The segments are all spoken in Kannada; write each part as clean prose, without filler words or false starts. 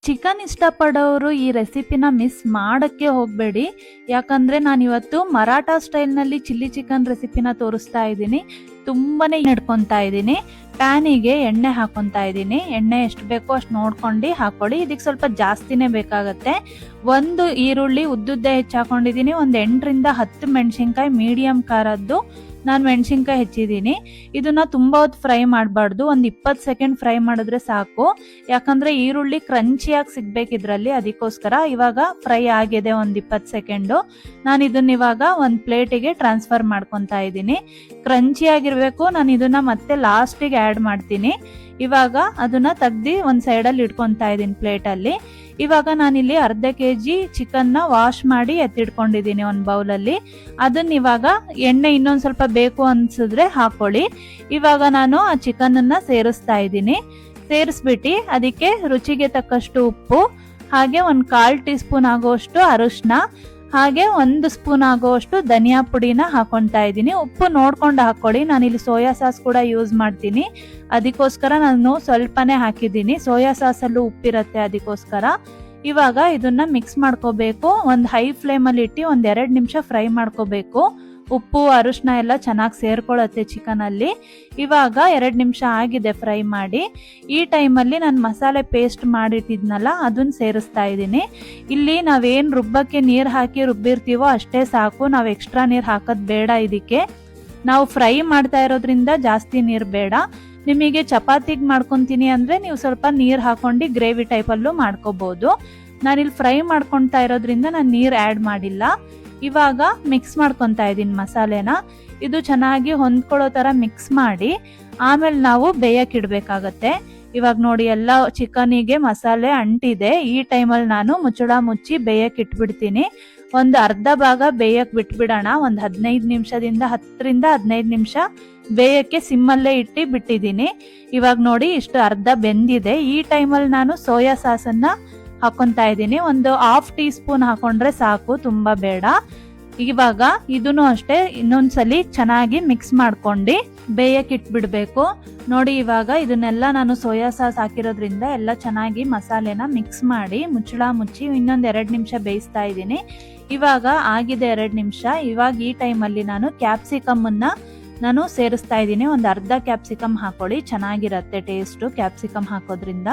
ಚಿಕನ್ ಇಷ್ಟಪಡೋರು ಈ ರೆಸಿಪಿನ ಮಿಸ್ ಮಾಡೋಕ್ಕೆ ಹೋಗಬೇಡಿ. ಯಾಕಂದರೆ ನಾನಿವತ್ತು ಮರಾಠ ಸ್ಟೈಲ್ನಲ್ಲಿ ಚಿಲ್ಲಿ ಚಿಕನ್ ರೆಸಿಪಿನ ತೋರಿಸ್ತಾ ಇದ್ದೀನಿ. ತುಂಬನೇ ಇಟ್ಕೊತಾ ಇದ್ದೀನಿ. ಪ್ಯಾನಿಗೆ ಎಣ್ಣೆ ಹಾಕೊತಾ ಇದ್ದೀನಿ. ಎಣ್ಣೆ ಎಷ್ಟು ಬೇಕೋ ಅಷ್ಟು ನೋಡ್ಕೊಂಡು ಹಾಕೊಳ್ಳಿ. ಇದಕ್ಕೆ ಸ್ವಲ್ಪ ಜಾಸ್ತಿನೇ ಬೇಕಾಗತ್ತೆ. ಒಂದು ಈರುಳ್ಳಿ ಉದ್ದುದ್ದೇ ಹೆಚ್ಚಾಕೊಂಡಿದ್ದೀನಿ. ಒಂದು 8ರಿಂದ 10 ಮೆಣಸಿನ್ಕಾಯಿ ಮೀಡಿಯಂ ಖಾರದ್ದು ನಾನು ಮೆಣಸಿನ್ಕಾಯಿ ಹೆಚ್ಚಿದ್ದೀನಿ. ಇದನ್ನ ತುಂಬಾ ಹೊತ್ತು ಫ್ರೈ ಮಾಡಬಾರ್ದು. ಒಂದು 20 ಸೆಕೆಂಡ್ ಫ್ರೈ ಮಾಡಿದ್ರೆ ಸಾಕು. ಯಾಕಂದ್ರೆ ಈರುಳ್ಳಿ ಕ್ರಂಚಿಯಾಗಿ ಸಿಗ್ಬೇಕು ಇದರಲ್ಲಿ, ಅದಕ್ಕೋಸ್ಕರ. ಇವಾಗ ಫ್ರೈ ಆಗಿದೆ ಒಂದು 20 ಸೆಕೆಂಡು. ನಾನು ಇದನ್ನ ಇವಾಗ ಒಂದು ಪ್ಲೇಟಿಗೆ ಟ್ರಾನ್ಸ್ಫರ್ ಮಾಡ್ಕೊತಾ ಇದ್ದೀನಿ. ಕ್ರಂಚಿ ಆಗಿರ್ಬೇಕು. ನಾನು ಇದನ್ನ ಮತ್ತೆ ಲಾಸ್ಟಿಗೆ ಆ್ಯಡ್ ಮಾಡ್ತೀನಿ. ಇವಾಗ ಅದನ್ನ ತೆಗ್ದು ಒಂದು ಸೈಡಲ್ಲಿ ಇಟ್ಕೊತಾ ಇದ್ದೀನಿ ಪ್ಲೇಟಲ್ಲಿ. ಇವಾಗ ನಾನಿಲ್ಲಿ ಅರ್ಧ kg ಚಿಕನ್ನ ವಾಶ್ ಮಾಡಿ ಎತ್ತಿಟ್ಕೊಂಡಿದ್ದೀನಿ ಒಂದು ಬೌಲಲ್ಲಿ. ಅದನ್ನ ಇವಾಗ ಎಣ್ಣೆ ಇನ್ನೊಂದು ಸ್ವಲ್ಪ ಬೇಕು ಅನ್ಸಿದ್ರೆ ಹಾಕೊಳ್ಳಿ. ಇವಾಗ ನಾನು ಆ ಚಿಕನನ್ನ ಸೇರಿಸ್ತಾ ಇದ್ದೀನಿ. ಸೇರಿಸ್ಬಿಟ್ಟು ಅದಕ್ಕೆ ರುಚಿಗೆ ತಕ್ಕಷ್ಟು ಉಪ್ಪು, ಹಾಗೆ ಒಂದು 1/4 ಟೀ ಸ್ಪೂನ್ ಆಗುವಷ್ಟು ಅರಿಶಿನ, ಹಾಗೆ 1 ಸ್ಪೂನ್ ಆಗುವಷ್ಟು ಧನಿಯಾ ಪುಡಿನ ಹಾಕೊತಾ ಇದ್ದೀನಿ. ಉಪ್ಪು ನೋಡ್ಕೊಂಡು ಹಾಕೊಳ್ಳಿ. ನಾನಿಲ್ಲಿ ಸೋಯಾ ಸಾಸ್ ಕೂಡ ಯೂಸ್ ಮಾಡ್ತೀನಿ, ಅದಕ್ಕೋಸ್ಕರ ನಾನು ಸ್ವಲ್ಪನೇ ಹಾಕಿದ್ದೀನಿ. ಸೋಯಾ ಸಾಸಲ್ಲೂ ಉಪ್ಪಿರುತ್ತೆ, ಅದಕ್ಕೋಸ್ಕರ. ಇವಾಗ ಇದನ್ನ ಮಿಕ್ಸ್ ಮಾಡ್ಕೋಬೇಕು. ಒಂದು ಹೈ ಫ್ಲೇಮಲ್ಲಿ ಇಟ್ಟು ಒಂದು 2 ನಿಮಿಷ ಫ್ರೈ ಮಾಡ್ಕೋಬೇಕು. ಉಪ್ಪು ಅರಿಶಿನ ಎಲ್ಲ ಚೆನ್ನಾಗಿ ಸೇರ್ಕೊಳ್ಳುತ್ತೆ ಚಿಕನಲ್ಲಿ. ಇವಾಗ 2 ನಿಮಿಷ ಆಗಿದೆ ಫ್ರೈ ಮಾಡಿ. ಈ ಟೈಮಲ್ಲಿ ನಾನು ಮಸಾಲೆ ಪೇಸ್ಟ್ ಮಾಡಿಟ್ಟಿದ್ನಲ್ಲ ಅದನ್ನ ಸೇರಿಸ್ತಾ ಇದ್ದೀನಿ. ಇಲ್ಲಿ ನಾವೇನು ರುಬ್ಬಕ್ಕೆ ನೀರು ಹಾಕಿ ರುಬ್ಬಿರ್ತೀವೋ ಅಷ್ಟೇ ಸಾಕು. ನಾವು ಎಕ್ಸ್ಟ್ರಾ ನೀರು ಹಾಕೋದು ಬೇಡ. ಇದಕ್ಕೆ ನಾವು ಫ್ರೈ ಮಾಡ್ತಾ ಇರೋದ್ರಿಂದ ಜಾಸ್ತಿ ನೀರು ಬೇಡ. ನಿಮಗೆ ಚಪಾತಿಗೆ ಮಾಡ್ಕೊತೀನಿ ಅಂದರೆ ನೀವು ಸ್ವಲ್ಪ ನೀರು ಹಾಕೊಂಡು ಗ್ರೇವಿ ಟೈಪಲ್ಲೂ ಮಾಡ್ಕೋಬೋದು. ನಾನಿಲ್ಲಿ ಫ್ರೈ ಮಾಡ್ಕೊತಾ ಇರೋದ್ರಿಂದ ನಾನು ನೀರು ಆ್ಯಡ್ ಮಾಡಿಲ್ಲ. ಇವಾಗ ಮಿಕ್ಸ್ ಮಾಡ್ಕೊತಾ ಇದ್ದೀನಿ ಮಸಾಲೆನ. ಇದು ಚೆನ್ನಾಗಿ ಹೊಂದ್ಕೊಳ್ಳೋ ಥರ ಮಿಕ್ಸ್ ಮಾಡಿ ಆಮೇಲೆ ನಾವು ಬೇಯಕ್ಕೆ ಇಡಬೇಕಾಗತ್ತೆ. ಇವಾಗ ನೋಡಿ ಎಲ್ಲ ಚಿಕನಿಗೆ ಮಸಾಲೆ ಅಂಟಿದೆ. ಈ ಟೈಮಲ್ಲಿ ನಾನು ಮುಚ್ಚಳ ಮುಚ್ಚಿ ಬೇಯಕ್ಕೆ ಇಟ್ಬಿಡ್ತೀನಿ. ಒಂದು ಅರ್ಧ ಭಾಗ ಬೇಯಕ್ಕೆ ಬಿಟ್ಬಿಡೋಣ. ಒಂದು 10ರಿಂದ 15 ನಿಮಿಷ ಬೇಯಕ್ಕೆ ಸಿಮ್ಮಲ್ಲೇ ಇಟ್ಟು ಬಿಟ್ಟಿದ್ದೀನಿ. ಇವಾಗ ನೋಡಿ ಇಷ್ಟು ಅರ್ಧ ಬೆಂದಿದೆ. ಈ ಟೈಮಲ್ಲಿ ನಾನು ಸೋಯಾ ಸಾಸನ್ನ ಹಾಕೊತಾ ಇದ್ದೀನಿ. ಒಂದು 1/2 ಟೀ ಸ್ಪೂನ್ ಹಾಕೊಂಡ್ರೆ ಸಾಕು, ತುಂಬಾ ಬೇಡ. ಇವಾಗ ಇದನ್ನು ಅಷ್ಟೇ ಇನ್ನೊಂದ್ಸಲಿ ಚೆನ್ನಾಗಿ ಮಿಕ್ಸ್ ಮಾಡ್ಕೊಂಡು ಬೇಯಕ್ಕೆ ಇಟ್ಬಿಡ್ಬೇಕು. ನೋಡಿ ಇವಾಗ ಇದನ್ನೆಲ್ಲ ನಾನು ಸೋಯಾ ಸಾಸ್ ಹಾಕಿರೋದ್ರಿಂದ ಎಲ್ಲ ಚೆನ್ನಾಗಿ ಮಸಾಲೆನ ಮಿಕ್ಸ್ ಮಾಡಿ ಮುಚ್ಚಳ ಮುಚ್ಚಿ ಇನ್ನೊಂದು 2 ನಿಮಿಷ ಬೇಯಿಸ್ತಾ ಇದ್ದೀನಿ. ಇವಾಗ ಆಗಿದೆ 2 ನಿಮಿಷ. ಇವಾಗ ಈ ಟೈಮಲ್ಲಿ ನಾನು ಕ್ಯಾಪ್ಸಿಕಮ್ಮನ್ನ ನಾನು ಸೇರಿಸ್ತಾ ಇದ್ದೀನಿ. ಒಂದು ಅರ್ಧ ಕ್ಯಾಪ್ಸಿಕಮ್ ಹಾಕೊಳ್ಳಿ, ಚೆನ್ನಾಗಿರತ್ತೆ ಟೇಸ್ಟು ಕ್ಯಾಪ್ಸಿಕಮ್ ಹಾಕೋದ್ರಿಂದ.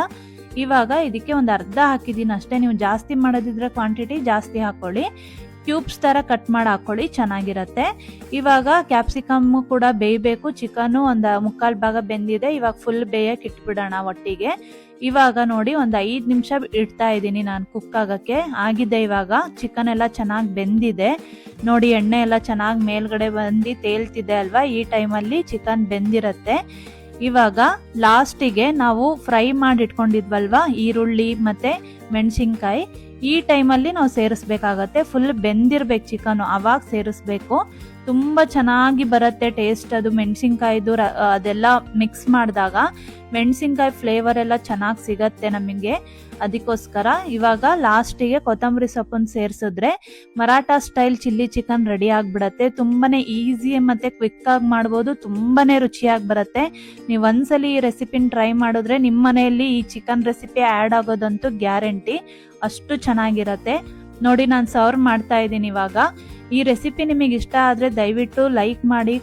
ಇವಾಗ ಇದಕ್ಕೆ ಒಂದು ಅರ್ಧ ಹಾಕಿದ್ದೀನಿ ಅಷ್ಟೇ. ನೀವು ಜಾಸ್ತಿ ಮಾಡೋದಿದ್ರೆ ಕ್ವಾಂಟಿಟಿ ಜಾಸ್ತಿ ಹಾಕೊಳ್ಳಿ. ಕ್ಯೂಬ್ಸ್ ಥರ ಕಟ್ ಮಾಡಿ ಹಾಕೊಳ್ಳಿ, ಚೆನ್ನಾಗಿರತ್ತೆ. ಇವಾಗ ಕ್ಯಾಪ್ಸಿಕಮ್ಮು ಕೂಡ ಬೇಯಬೇಕು. ಚಿಕನ್ನು ಒಂದು 3/4 ಭಾಗ ಬೆಂದಿದೆ. ಇವಾಗ ಫುಲ್ ಬೇಯಕ್ಕೆ ಇಟ್ಬಿಡೋಣ ಒಟ್ಟಿಗೆ. ಇವಾಗ ನೋಡಿ ಒಂದು 5 ನಿಮಿಷ ಇಡ್ತಾ ಇದ್ದೀನಿ ನಾನು ಕುಕ್ ಆಗೋಕ್ಕೆ. ಆಗಿದೆ ಇವಾಗ. ಚಿಕನ್ ಎಲ್ಲ ಚೆನ್ನಾಗಿ ಬೆಂದಿದೆ ನೋಡಿ. ಎಣ್ಣೆ ಎಲ್ಲ ಚೆನ್ನಾಗಿ ಮೇಲ್ಗಡೆ ಬಂದು ತೇಲ್ತಿದೆ ಅಲ್ವಾ. ಈ ಟೈಮಲ್ಲಿ ಚಿಕನ್ ಬೆಂದಿರತ್ತೆ. ಇವಾಗ ಲಾಸ್ಟಿಗೆ ನಾವು ಫ್ರೈ ಮಾಡಿ ಇಟ್ಕೊಂಡಿದ್ವಲ್ವಾ ಈರುಳ್ಳಿ ಮತ್ತೆ ಮೆಣಸಿನ್ಕಾಯಿ, ಈ ಟೈಮಲ್ಲಿ ನಾವು ಸೇರಿಸ್ಬೇಕಾಗತ್ತೆ. ಫುಲ್ ಬೆಂದಿರ್ಬೇಕು ಚಿಕನ್, ಅವಾಗ ಸೇರಿಸ್ಬೇಕು. ತುಂಬ ಚೆನ್ನಾಗಿ ಬರುತ್ತೆ ಟೇಸ್ಟ್. ಅದು ಮೆಣಸಿನ್ಕಾಯ್ದು ಅದೆಲ್ಲ ಮಿಕ್ಸ್ ಮಾಡಿದಾಗ ಮೆಣಸಿನ್ಕಾಯಿ ಫ್ಲೇವರ್ ಎಲ್ಲ ಚೆನ್ನಾಗಿ ಸಿಗತ್ತೆ ನಮಗೆ, ಅದಕ್ಕೋಸ್ಕರ. ಇವಾಗ ಲಾಸ್ಟಿಗೆ ಕೊತ್ತಂಬರಿ ಸೊಪ್ಪನ್ನು ಸೇರಿಸಿದ್ರೆ Maratha style chilli chicken ready ಆಗಿಬಿಡತ್ತೆ. ತುಂಬಾನೇ ಈಸಿ ಮತ್ತು ಕ್ವಿಕ್ಕಾಗಿ ಮಾಡ್ಬೋದು. ತುಂಬಾನೇ ರುಚಿಯಾಗಿ ಬರುತ್ತೆ. ನೀವು ಒಂದ್ಸಲಿ ಈ ರೆಸಿಪಿನ ಟ್ರೈ ಮಾಡಿದ್ರೆ ನಿಮ್ಮ ಮನೆಯಲ್ಲಿ ಈ ಚಿಕನ್ ರೆಸಿಪಿ ಆ್ಯಡ್ ಆಗೋದಂತೂ ಗ್ಯಾರಂಟಿ. ಅಷ್ಟು ಚೆನ್ನಾಗಿರತ್ತೆ ನೋಡಿ. ನಾನು ಸರ್ವ್ ಮಾಡ್ತಾ ಇದ್ದೀನಿ ಇವಾಗ. ಈ ರೆಸಿಪಿ ನಿಮಗೆ ಇಷ್ಟ ಆದರೆ ದಯವಿಟ್ಟು ಲೈಕ್ ಮಾಡಿ.